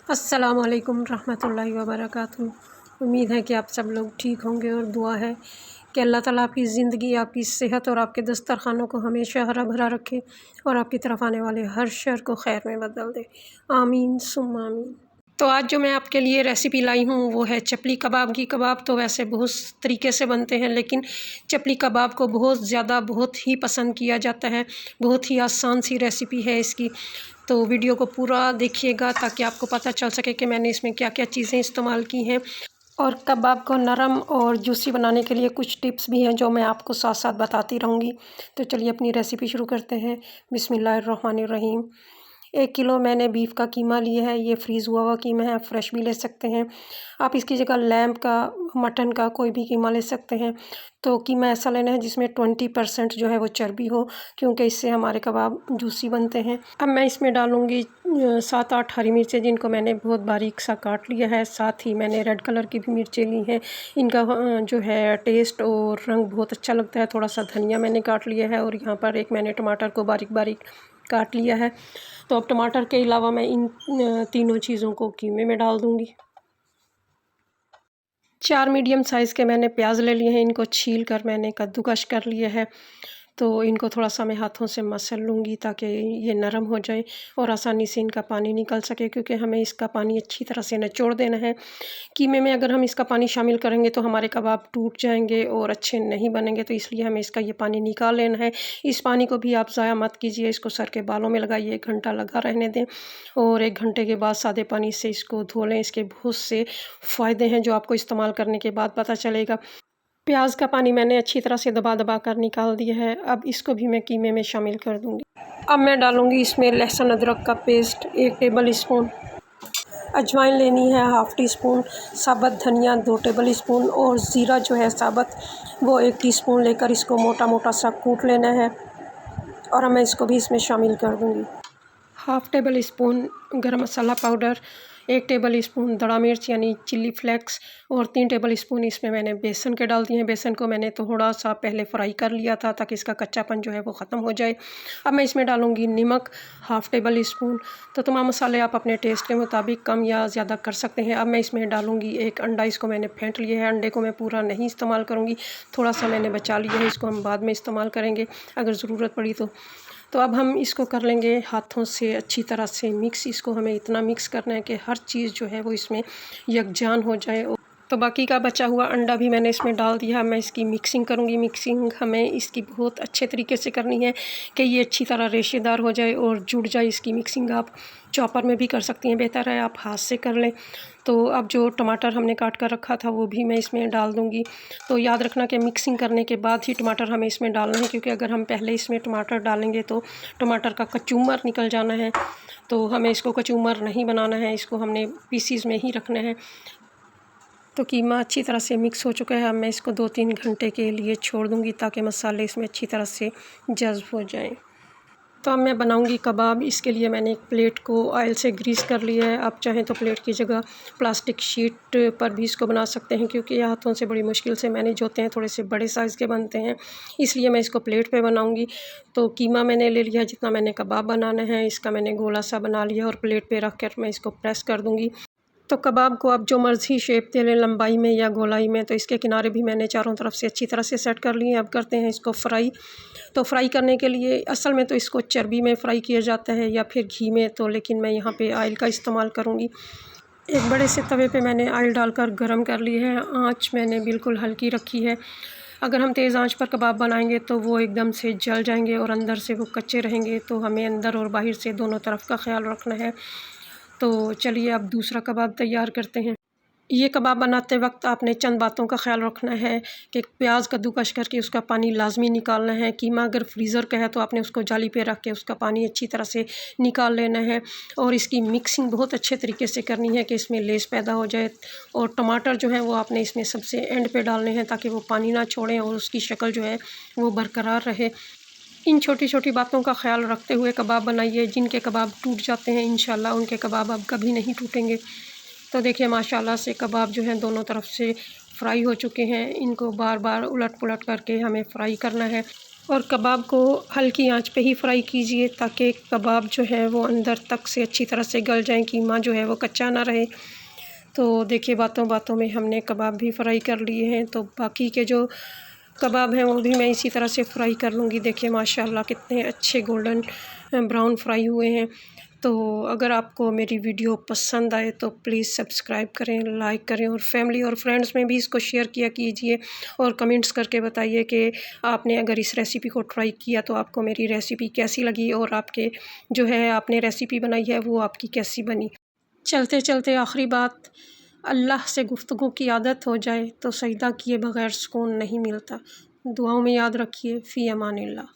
अस्सलाम वालेकुम रहमतुल्लाहि व बरकातुहू। उम्मीद है कि आप सब लोग ठीक होंगे और दुआ है कि अल्लाह ताला आपकी ज़िंदगी, आपकी सेहत और आपके दस्तरखानों को हमेशा हरा भरा रखे और आपकी तरफ आने वाले हर शर को खैर में बदल दे। आमीन सुम्मा आमीन। तो आज जो मैं आपके लिए रेसिपी लाई हूँ वो है चपली कबाब की। कबाब तो वैसे बहुत तरीके से बनते हैं, लेकिन चपली कबाब को बहुत ज़्यादा बहुत ही पसंद किया जाता है। बहुत ही आसान सी रेसिपी है इसकी, तो वीडियो को पूरा देखिएगा ताकि आपको पता चल सके कि मैंने इसमें क्या क्या चीज़ें इस्तेमाल की हैं। और कबाब को नरम और जूसी बनाने के लिए कुछ टिप्स भी हैं जो मैं आपको साथ साथ बताती रहूँगी। तो चलिए अपनी रेसिपी शुरू करते हैं। बिस्मिल्लाहिर्रहमानिर्रहीम। 1 किलो मैंने बीफ का कीमा लिया है। ये फ्रीज़ हुआ कीमा है, आप फ्रेश भी ले सकते हैं। आप इसकी जगह लैम्ब का, मटन का कोई भी कीमा ले सकते हैं। तो कीमा ऐसा लेना है जिसमें 20% जो है वो चर्बी हो, क्योंकि इससे हमारे कबाब जूसी बनते हैं। अब मैं इसमें डालूँगी 7-8 हरी मिर्चें, जिनको मैंने बहुत बारीक सा काट लिया है। साथ ही मैंने रेड कलर की भी मिर्चें ली हैं। इनका जो है टेस्ट और रंग बहुत अच्छा लगता है। थोड़ा सा धनिया मैंने काट लिया है और यहाँ पर एक मैंने टमाटर को बारीक बारीक काट लिया है। तो अब टमाटर के अलावा मैं इन तीनों चीज़ों को कीमे में डाल दूँगी। 4 मीडियम साइज़ के मैंने प्याज ले लिए हैं। इनको छील कर मैंने कद्दूकस कर लिया है। तो इनको थोड़ा सा मैं हाथों से मसल लूँगी ताकि ये नरम हो जाए और आसानी से इनका पानी निकल सके, क्योंकि हमें इसका पानी अच्छी तरह से निचोड़ देना है। कीमे में अगर हम इसका पानी शामिल करेंगे तो हमारे कबाब टूट जाएंगे और अच्छे नहीं बनेंगे, तो इसलिए हमें इसका ये पानी निकाल लेना है। इस पानी को भी आप ज़ाया मत कीजिए, इसको सर के बालों में लगाइए, 1 घंटा लगा रहने दें और 1 घंटे के बाद सादे पानी से इसको धो लें। इसके बहुत से फ़ायदे हैं जो आपको इस्तेमाल करने के बाद पता चलेगा। प्याज का पानी मैंने अच्छी तरह से दबा दबा कर निकाल दिया है। अब इसको भी मैं कीमे में शामिल कर दूँगी। अब मैं डालूँगी इसमें लहसुन अदरक का पेस्ट 1 टेबल स्पून, अजवाइन लेनी है 1/2 टी स्पून, साबुत धनिया 2 टेबल स्पून और ज़ीरा जो है साबुत वो 1 टीस्पून लेकर इसको मोटा मोटा सा कूट लेना है और अब मैं इसको भी इसमें शामिल कर दूँगी। 1/2 टेबल स्पून गरम मसाला पाउडर, 1 टेबल स्पून दड़ा मिर्च यानी चिली फ्लेक्स और 3 टेबल स्पून इसमें मैंने बेसन के डाल दिए हैं। बेसन को मैंने थोड़ा सा पहले फ्राई कर लिया था ताकि इसका कच्चापन जो है वो ख़त्म हो जाए। अब मैं इसमें डालूँगी नमक 1/2 टेबल स्पून। तो तमाम मसाले आप अपने टेस्ट के मुताबिक कम या ज़्यादा कर सकते हैं। अब मैं इसमें डालूँगी 1 अंडा, इसको मैंने फेंट लिया है। अंडे को मैं पूरा नहीं इस्तेमाल करूँगी, थोड़ा सा मैंने बचा लिया है, इसको हम बाद में इस्तेमाल करेंगे अगर ज़रूरत पड़ी तो। तो अब हम इसको कर लेंगे हाथों से अच्छी तरह से मिक्स। इसको हमें इतना मिक्स करना है कि हर चीज़ जो है वो इसमें यकजान हो जाए। तो बाकी का बचा हुआ अंडा भी मैंने इसमें डाल दिया। मैं इसकी मिक्सिंग करूँगी। मिक्सिंग हमें इसकी बहुत अच्छे तरीके से करनी है कि ये अच्छी तरह रेशेदार हो जाए और जुड़ जाए। इसकी मिक्सिंग आप चॉपर में भी कर सकती हैं, बेहतर है आप हाथ से कर लें। तो अब जो टमाटर हमने काट कर रखा था वो भी मैं इसमें डाल दूँगी। तो याद रखना कि मिक्सिंग करने के बाद ही टमाटर हमें इसमें डालना है, क्योंकि अगर हम पहले इसमें टमाटर डालेंगे तो टमाटर का कचूमर निकल जाना है। तो हमें इसको कचूमर नहीं बनाना है, इसको हमने पीसीज में ही रखना है। तो कीमा अच्छी तरह से मिक्स हो चुका है। अब मैं इसको 2-3 घंटे के लिए छोड़ दूँगी ताकि मसाले इसमें अच्छी तरह से जज़्ब हो जाएँ। तो अब मैं बनाऊँगी कबाब। इसके लिए मैंने एक प्लेट को ऑयल से ग्रीस कर लिया है। आप चाहें तो प्लेट की जगह प्लास्टिक शीट पर भी इसको बना सकते हैं, क्योंकि ये हाथों से बड़ी मुश्किल से मैनेज होते हैं, थोड़े से बड़े साइज़ के बनते हैं, इसलिए मैं इसको प्लेट पे बनाऊँगी। तो कीमा मैंने ले लिया जितना मैंने कबाब बनाना है, इसका मैंने गोला सा बना लिया और प्लेट पे रख कर मैं इसको प्रेस कर दूँगी। तो कबाब को आप जो मर्ज़ी शेप दे लें, लंबाई में या गोलाई में। तो इसके किनारे भी मैंने चारों तरफ से अच्छी तरह से सेट कर लिए हैं। अब करते हैं इसको फ्राई। तो फ्राई करने के लिए असल में तो इसको चर्बी में फ्राई किया जाता है या फिर घी में, तो लेकिन मैं यहाँ पे ऑयल का इस्तेमाल करूँगी। एक बड़े से तवे पे मैंने ऑयल डालकर गरम कर लिया है। आँच मैंने बिल्कुल हल्की रखी है। अगर हम तेज़ आंच पर कबाब बनाएंगे तो वो एकदम से जल जाएंगे और अंदर से वो कच्चे रहेंगे। तो हमें अंदर और बाहर से दोनों तरफ का ख्याल रखना है। तो चलिए अब दूसरा कबाब तैयार करते हैं। ये कबाब बनाते वक्त आपने चंद बातों का ख्याल रखना है कि प्याज कद्दूकस करके उसका पानी लाजमी निकालना है। कीमा अगर फ्रीज़र का है तो आपने उसको जाली पे रख के उसका पानी अच्छी तरह से निकाल लेना है और इसकी मिक्सिंग बहुत अच्छे तरीके से करनी है कि इसमें लेस पैदा हो जाए। और टमाटर जो है वो आपने इसमें सबसे एंड पे डालने हैं ताकि वो पानी ना छोड़ें और उसकी शक्ल जो है वो बरकरार रहे। इन छोटी छोटी बातों का ख्याल रखते हुए कबाब बनाइए। जिनके कबाब टूट जाते हैं इंशाल्लाह उनके कबाब अब कभी नहीं टूटेंगे। तो देखिए माशाल्लाह से कबाब जो हैं दोनों तरफ से फ्राई हो चुके हैं। इनको बार बार उलट पुलट करके हमें फ्राई करना है। और कबाब को हल्की आंच पे ही फ्राई कीजिए ताकि कबाब जो है वो अंदर तक से अच्छी तरह से गल जाएं, कीमा जो है वो कच्चा ना रहे। तो देखिए बातों बातों में हमने कबाब भी फ्राई कर लिए हैं, तो बाकी के जो कबाब हैं वो भी मैं इसी तरह से फ्राई कर लूँगी। देखिए माशाल्लाह कितने अच्छे गोल्डन ब्राउन फ्राई हुए हैं। तो अगर आपको मेरी वीडियो पसंद आए तो प्लीज़ सब्सक्राइब करें, लाइक करें और फैमिली और फ्रेंड्स में भी इसको शेयर किया कीजिए और कमेंट्स करके बताइए कि आपने अगर इस रेसिपी को ट्राई किया तो आपको मेरी रेसिपी कैसी लगी और आपके जो है आपने रेसिपी बनाई है वो आपकी कैसी बनी। चलते चलते आखिरी बात, अल्लाह से गुफ्तगू की आदत हो जाए तो सजदा किए बगैर सुकून नहीं मिलता। दुआओं में याद रखिए। फ़ी अमानिल्लाह।